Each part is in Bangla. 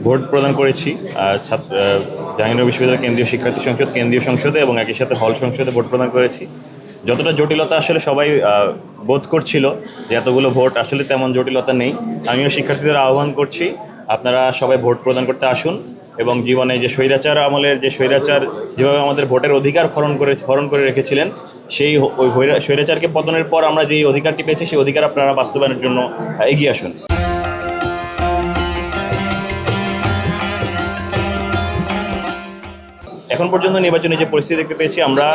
ভোট প্রদান করেছি জাহাঙ্গীরনগর বিশ্ববিদ্যালয় কেন্দ্রীয় শিক্ষার্থী সংসদ কেন্দ্রীয় সংসদে এবং একই সাথে হল সংসদে ভোট প্রদান করেছি। যতটা জটিলতা আসলে সবাই বোধ করছিল যে এতগুলো ভোট, আসলে তেমন জটিলতা নেই। আমিও শিক্ষার্থীদের আহ্বান করছি, আপনারা সবাই ভোট প্রদান করতে আসুন এবং জীবনে যে স্বৈরাচার আমলের যে স্বৈরাচার যেভাবে আমাদের ভোটের অধিকার হরণ করে রেখেছিলেন, সেই ওই স্বৈরাচারকে পতনের পর আমরা যেই অধিকারটি পেয়েছি সেই অধিকার আপনারা বাস্তবায়নের জন্য এগিয়ে আসুন। এখন পর্যন্ত নির্বাচনে যে পরিস্থিতি দেখতে পেয়েছি, আমরা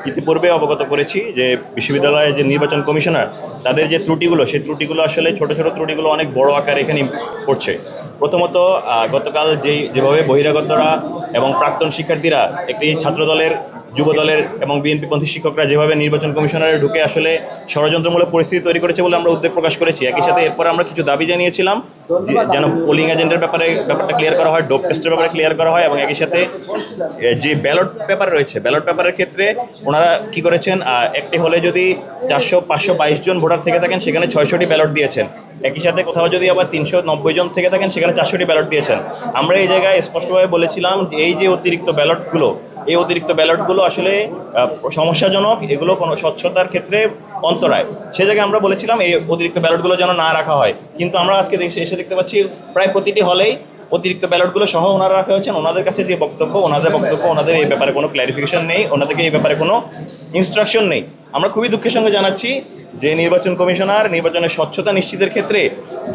ইতিপূর্বে অবগত করেছি যে বিশ্ববিদ্যালয়ের যে নির্বাচন কমিশনার তাদের যে ত্রুটিগুলো, সেই ত্রুটিগুলো আসলে ছোট ছোট ত্রুটিগুলো অনেক বড় আকারে এখানে পড়ছে। প্রথমত, গতকাল যেভাবে বহিরাগতরা এবং প্রাক্তন শিক্ষার্থীরা একটি ছাত্রদলের, যুবদলের এবং বিএনপিপন্থী শিক্ষকরা যেভাবে নির্বাচন কমিশনারে ঢুকে আসলে ষড়যন্ত্রমূলক পরিস্থিতি তৈরি করেছে বলে আমরা উদ্বেগ প্রকাশ করেছি। একই সাথে এরপর আমরা কিছু দাবি জানিয়েছিলাম যেন পোলিং এজেন্টের ব্যাপারটা ক্লিয়ার করা হয়, ডোপ টেস্টের ব্যাপারে ক্লিয়ার করা হয় এবং একই সাথে যে ব্যালট পেপার রয়েছে, ব্যালট পেপারের ক্ষেত্রে ওনারা কি করেছেন, একটি হলে যদি 522 জন ভোটার থেকে থাকেন সেখানে 600টি ব্যালট দিয়েছেন। একই সাথে কোথাও যদি আবার 390 জন থেকে থাকেন সেখানে 400টি ব্যালট দিয়েছেন। আমরা এই জায়গায় স্পষ্টভাবে বলেছিলাম যে এই যে এই অতিরিক্ত ব্যালটগুলো আসলে সমস্যাজনক, এগুলো কোনো স্বচ্ছতার ক্ষেত্রে অন্তরায়। সে জায়গায় আমরা বলেছিলাম এই অতিরিক্ত ব্যালটগুলো যেন না রাখা হয়, কিন্তু আমরা আজকে এসে দেখতে পাচ্ছি প্রায় প্রতিটি হলেই অতিরিক্ত ব্যালটগুলো সহ ওনারা রাখা হয়েছেন। ওনাদের কাছে যে বক্তব্য, ওনাদের এই ব্যাপারে কোনো ক্ল্যারিফিকেশন নেই, ওনাদেরকে এই ব্যাপারে কোনো ইনস্ট্রাকশন নেই। আমরা খুবই দুঃখের সঙ্গে জানাচ্ছি যে নির্বাচন কমিশনার নির্বাচনের স্বচ্ছতা নিশ্চিতের ক্ষেত্রে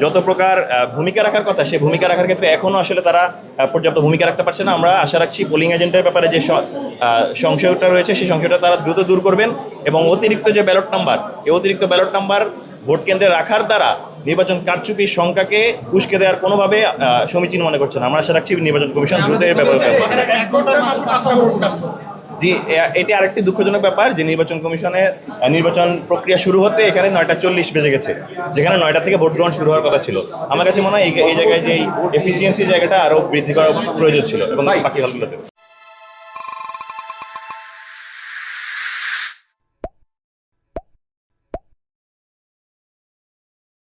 যত প্রকার ভূমিকা রাখার কথা, সেই ভূমিকা রাখার ক্ষেত্রে এখনও আসলে তারা পর্যাপ্ত ভূমিকা রাখতে পারছে না। আমরা আশা রাখছি পোলিং এজেন্টের ব্যাপারে যে সংশয়টা রয়েছে সেই সংশয়টা তারা দ্রুত দূর করবেন এবং অতিরিক্ত যে ব্যালট নাম্বার, এই অতিরিক্ত ব্যালট নাম্বার ভোট কেন্দ্রে রাখার দ্বারা নির্বাচন কারচুপির সংখ্যাকে উস্কে দেওয়ার কোনোভাবে সমীচীন মনে করছেন। আমরা আশা রাখছি নির্বাচন কমিশন দ্রুত এর ব্যাপারে। জি, এটি আরেকটি দুঃখজনক ব্যাপার যে নির্বাচন কমিশনের নির্বাচন প্রক্রিয়া শুরু হতে এখানে 9:40 বেজে গেছে, যেখানে 9টা থেকে ভোট গ্রহণ শুরু হওয়ার কথা ছিল। আমার কাছে মনে হয় এই জায়গায় যে এফিসিয়েন্সি জায়গাটা আরও বৃদ্ধি করা প্রয়োজন ছিল এবং বাকি হলগুলোতে।